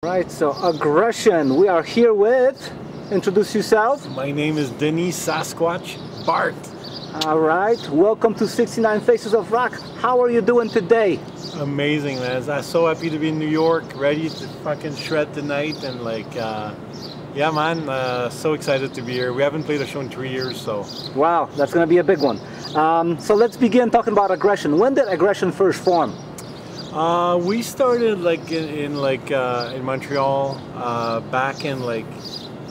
Right, so aggression. We are here with, introduce yourself. My name is Denis Sasquatch Barthe. All right, welcome to 69 Faces of Rock. How are you doing today? Amazing, man. I'm so happy to be in New York, ready to fucking shred tonight, and yeah, man, so excited to be here. We haven't played a show in 3 years, so. Wow, that's gonna be a big one. So let's begin talking about aggression. When did aggression first form? We started in Montreal back in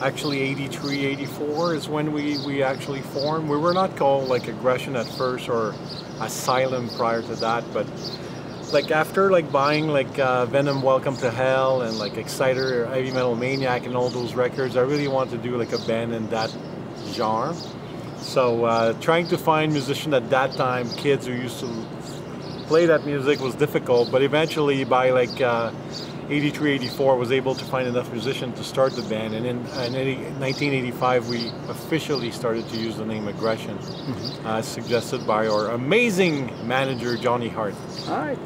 actually 83, 84 is when we actually formed. We were not called Aggression at first or Asylum prior to that, but after buying Venom, Welcome to Hell and Exciter, Heavy Metal Maniac and all those records, I really wanted to do a band in that genre. So trying to find musicians at that time, kids who used to play that music, was difficult, but eventually by 83, 84 was able to find enough musicians to start the band, and in 1985 we officially started to use the name Aggression, suggested by our amazing manager Johnny Hart. All right.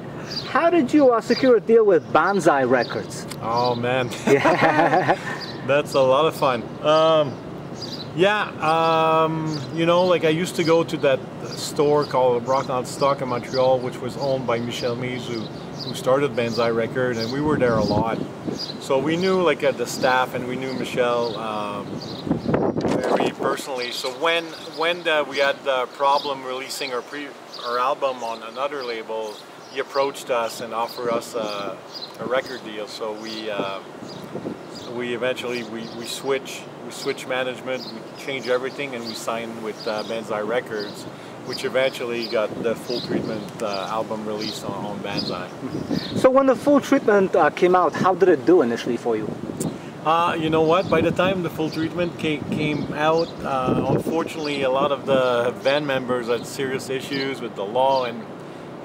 How did you secure a deal with Banzai Records? Oh man, Yeah. that's a lot of fun. You know, I used to go to that store called Rock Not Stock in Montreal, which was owned by Michel Mies, who started Banzai Record, and we were there a lot. So we knew the staff, and we knew Michel very personally. So when we had the problem releasing our album on another label, he approached us and offered us a record deal. So we eventually switched management, we changed everything, and we signed with Banzai Records, which eventually got the Full Treatment album released on Banzai. So when the Full Treatment came out, how did it do initially for you? You know what? By the time the Full Treatment came out, unfortunately, a lot of the band members had serious issues with the law and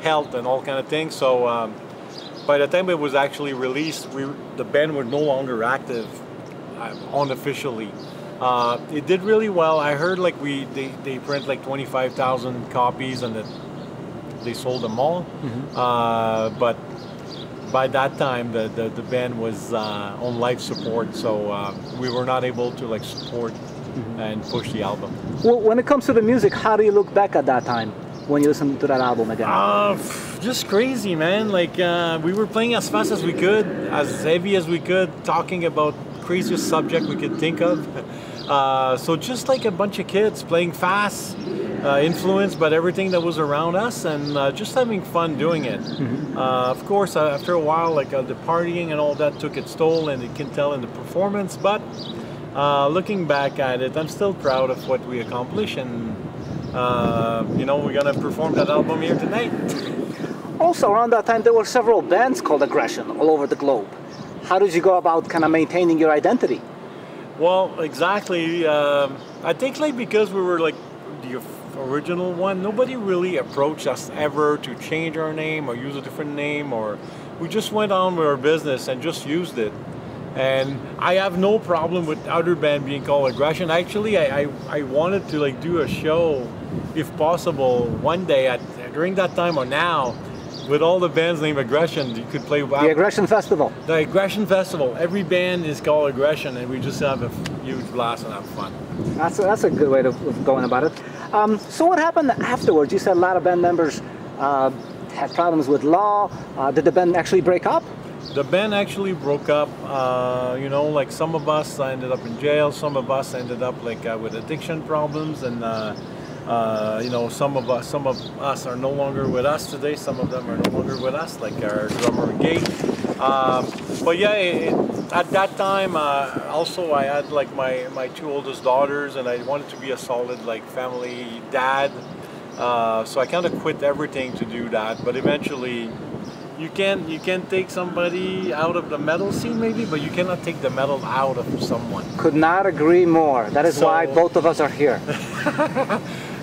health and all kind of things. So by the time it was actually released, the band were no longer active unofficially. It did really well. I heard they print 25,000 copies and that they sold them all. But by that time the band was on life support, so we were not able to support and push the album. Well, when it comes to the music, how do you look back at that time when you listen to that album again? Just crazy, man. We were playing as fast as we could, as heavy as we could, talking about craziest subject we could think of. So just a bunch of kids playing fast, influenced by everything that was around us, and just having fun doing it. Of course, after a while, the partying and all that took its toll, and you can tell in the performance. But looking back at it, I'm still proud of what we accomplished, and you know, we're gonna perform that album here tonight. Also, around that time, there were several bands called Aggression all over the globe. How did you go about kind of maintaining your identity? Well, exactly. I think because we were the original one, nobody really approached us ever to change our name or use a different name, or we just went on with our business and just used it. And I have no problem with other band being called Aggression. Actually, I wanted to do a show, if possible, one day during that time or now, with all the bands named Aggression. You could play the Aggression Festival. The Aggression Festival. Every band is called Aggression, and we just have a huge blast and have fun. That's a good way of going about it. So what happened afterwards? You said a lot of band members had problems with law. Did the band actually break up? The band actually broke up. You know, some of us ended up in jail. Some of us ended up with addiction problems, and you know, some of us are no longer with us today. Some of them are no longer with us, like our drummer Gate. But yeah, at that time, also I had my two oldest daughters, and I wanted to be a solid family dad. So I kind of quit everything to do that. But eventually, you can take somebody out of the metal scene maybe, but you cannot take the metal out of someone. Could not agree more. That is why both of us are here.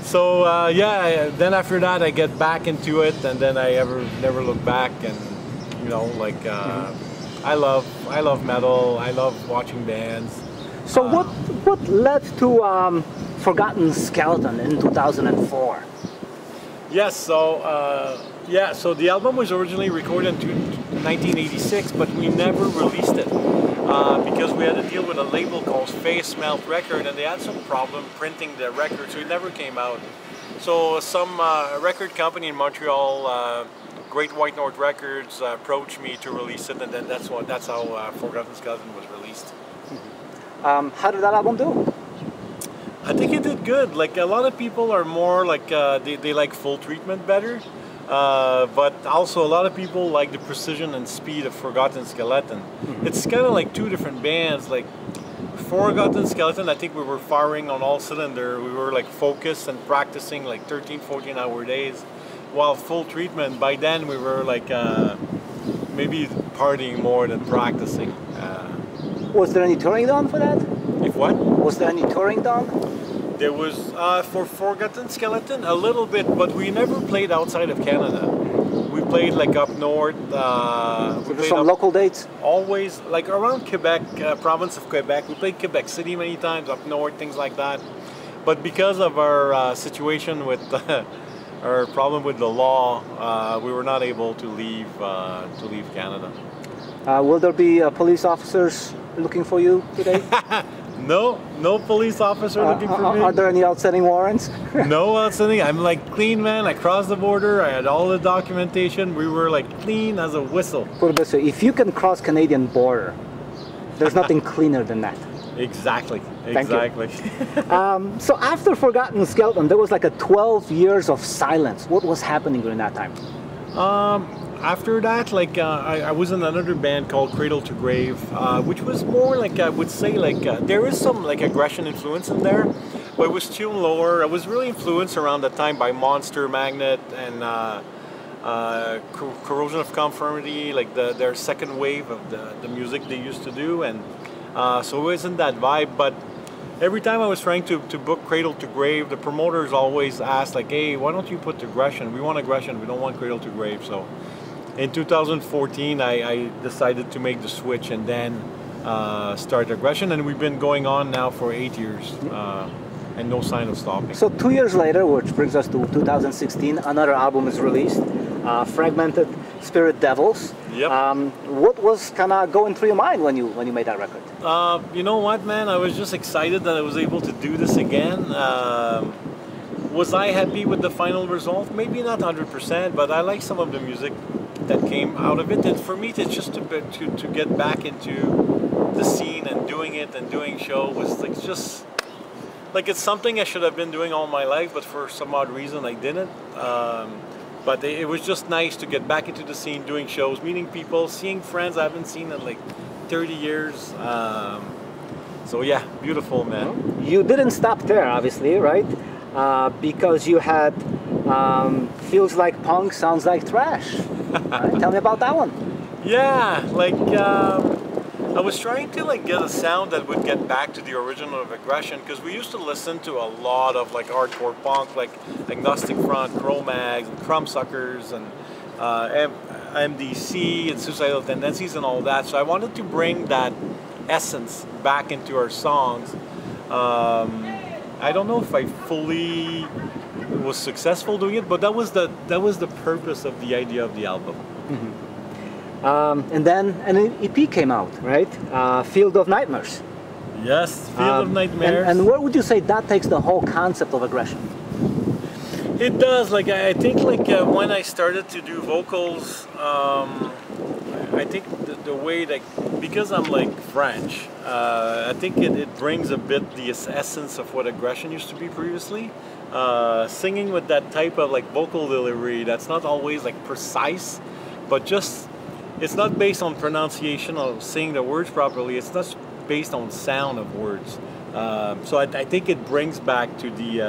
So yeah, then after that I get back into it, and then I never look back. And you know, I love metal. I love watching bands. So what led to Forgotten Skeleton in 2004? Yes, so Yeah, so the album was originally recorded in 1986, but we never released it because we had to deal with a label called Face Melt Record, and they had some problem printing the record, so it never came out. So some record company in Montreal, Great White North Records, approached me to release it, and then that's how Forgotten Skeleton was released. How did that album do? I think it did good. Like, a lot of people are more like they like Full Treatment better, but also a lot of people like the precision and speed of Forgotten Skeleton. It's kind of like two different bands. Like Forgotten Skeleton, I think we were firing on all cylinders. We were like focused and practicing like 13-14 hour days, while Full Treatment, by then we were like maybe partying more than practicing. Was there any touring done for that? If what? Was there any touring done? There was, for Forgotten Skeleton, a little bit, but we never played outside of Canada. We played like up north. So there's some local dates? Always, like around Quebec, province of Quebec. We played Quebec City many times, up north, things like that. But because of our situation with our problem with the law, we were not able to leave Canada. Will there be police officers looking for you today? No police officer looking for me. Are there any outstanding warrants? No outstanding. I'm like clean, man. I crossed the border. I had all the documentation. We were like clean as a whistle. Put it this way, if you can cross Canadian border, there's nothing cleaner than that. Exactly. Thank you. Exactly. So after Forgotten Skeleton, there was like a 12 years of silence. What was happening during that time? After that, like I was in another band called Cradle to Grave, which was more like, I would say, like there is some like aggression influence in there, but it was tuned lower. I was really influenced around that time by Monster Magnet and Corrosion of Conformity, like their second wave of the music they used to do, and so it wasn't that vibe. But every time I was trying to book Cradle to Grave, the promoters always asked like, hey, why don't you put aggression? We want aggression, we don't want Cradle to Grave. So in 2014, I decided to make the switch and then start aggression, and we've been going on now for 8 years, and no sign of stopping. So 2 years later, which brings us to 2016, another album is released, Fragmented Spirit Devils. Yep. What was kind of going through your mind when you made that record? You know what, man? I was just excited that I was able to do this again. Was I happy with the final result? Maybe not 100%, but I like some of the music that came out of it. And for me, it's just to get back into the scene and doing it and doing show was like just like it's something I should have been doing all my life, but for some odd reason I didn't. But it was just nice to get back into the scene, doing shows, meeting people, seeing friends I haven't seen in like 30 years. So yeah, beautiful, man. You didn't stop there, obviously, right? Because you had Feels Like Punk, Sounds Like Thrash. Right? Tell me about that one. Yeah, like I was trying to like get a sound that would get back to the original of Aggression, because we used to listen to a lot of like hardcore punk, like Agnostic Front, Cro-Mags, and Crumbsuckers, and MDC, and Suicidal Tendencies, and all that. So I wanted to bring that essence back into our songs. I don't know if I fully was successful doing it, but that was the purpose of the idea of the album. Mm-hmm. And then an EP came out, right? Field of Nightmares. Yes, Field of Nightmares. And where would you say that takes the whole concept of aggression? It does. Like I think, like when I started to do vocals, I think the way that, because I'm like French, I think it brings a bit the essence of what aggression used to be previously. Singing with that type of like vocal delivery that's not always like precise, but just it's not based on pronunciation or saying the words properly. It's not based on sound of words. So I think it brings back to the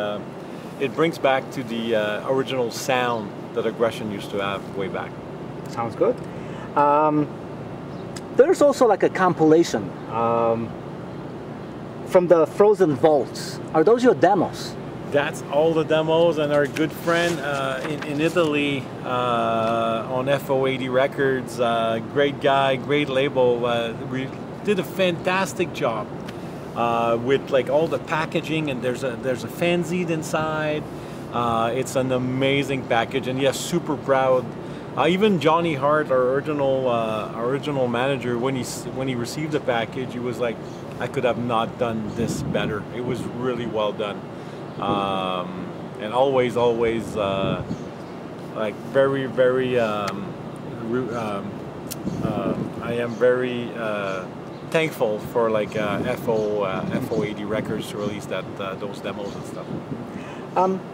original sound that aggression used to have way back. Sounds good. There's also like a compilation from the Frozen Vaults. Are those your demos? That's all the demos, and our good friend in Italy on FO80 Records, great guy, great label, we did a fantastic job with like all the packaging, and there's a fanzine inside. It's an amazing package, and yes, super proud. Even Johnny Hart, our original manager, when he received the package, he was like, "I could have not done this better. It was really well done." And always, like very, very. I am very thankful for like FO80 Records to release those demos and stuff.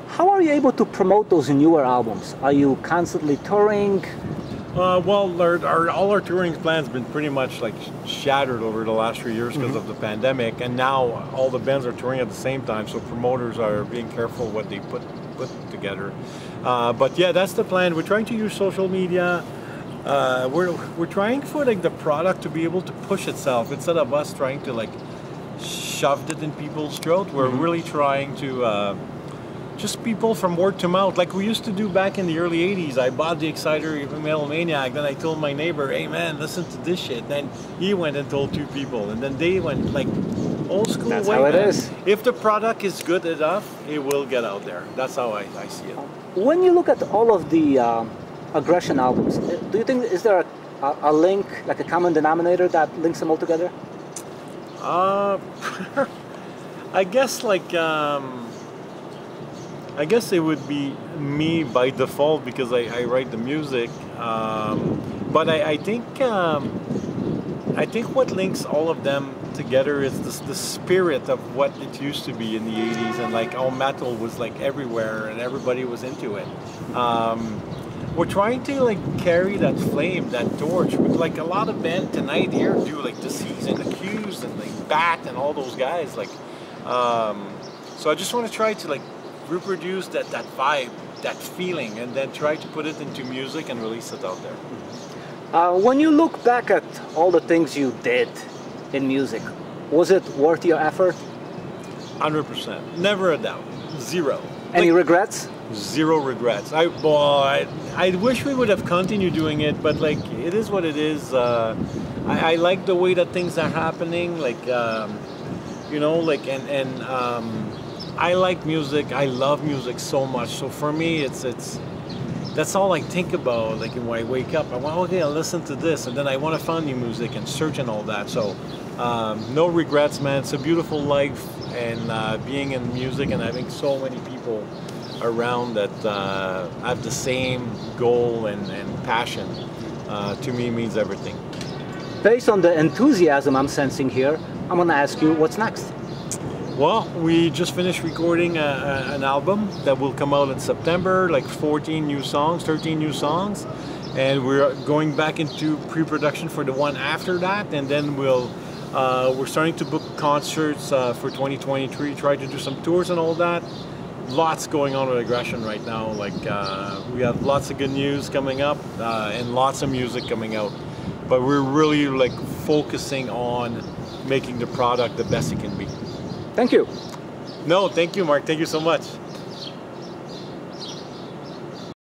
How are you able to promote those newer albums? Are you constantly touring? Well, all our touring plans have been pretty much like shattered over the last 3 years because of the pandemic, and now all the bands are touring at the same time, so promoters are being careful what they put together. But yeah, that's the plan. We're trying to use social media. We're trying for like the product to be able to push itself instead of us trying to like shove it in people's throat. We're really trying to just people from word to mouth, like we used to do back in the early 80s. I bought the Exciter Metal Maniac, then I told my neighbor, "Hey man, listen to this shit." Then he went and told 2 people, and then they went like old school. That's way, how it man. is. If the product is good enough, it will get out there. That's how I see it. When you look at all of the Aggression albums, do you think, is there a link, like a common denominator that links them all together? I guess like I guess it would be me by default because I write the music, but I think what links all of them together is the spirit of what it used to be in the 80s, and like how metal was like everywhere and everybody was into it. We're trying to like carry that flame, that torch, with like a lot of bands tonight here do like the C's and the Q's and like Bat and all those guys, like so I just want to try to like reproduce that vibe, that feeling, and then try to put it into music and release it out there. When you look back at all the things you did in music, was it worth your effort? 100%, never a doubt, zero. Any regrets? Zero regrets. I wish we would have continued doing it, but like it is what it is. I like the way that things are happening, like you know, like and I like music. I love music so much. So for me, it's that's all I think about. Like when I wake up, I want, okay, I'll listen to this, and then I want to find new music and search and all that. So no regrets, man. It's a beautiful life, and being in music and having so many people around that have the same goal and passion, to me means everything. Based on the enthusiasm I'm sensing here, I'm gonna ask you, what's next? Well, we just finished recording an album that will come out in September, like 14 new songs, 13 new songs, and we're going back into pre-production for the one after that, and then we're starting to book concerts for 2023, try to do some tours and all that. Lots going on with Aggression right now. Like we have lots of good news coming up and lots of music coming out, but we're really like focusing on making the product the best it can be. Thank you. No, thank you, Mark. Thank you so much.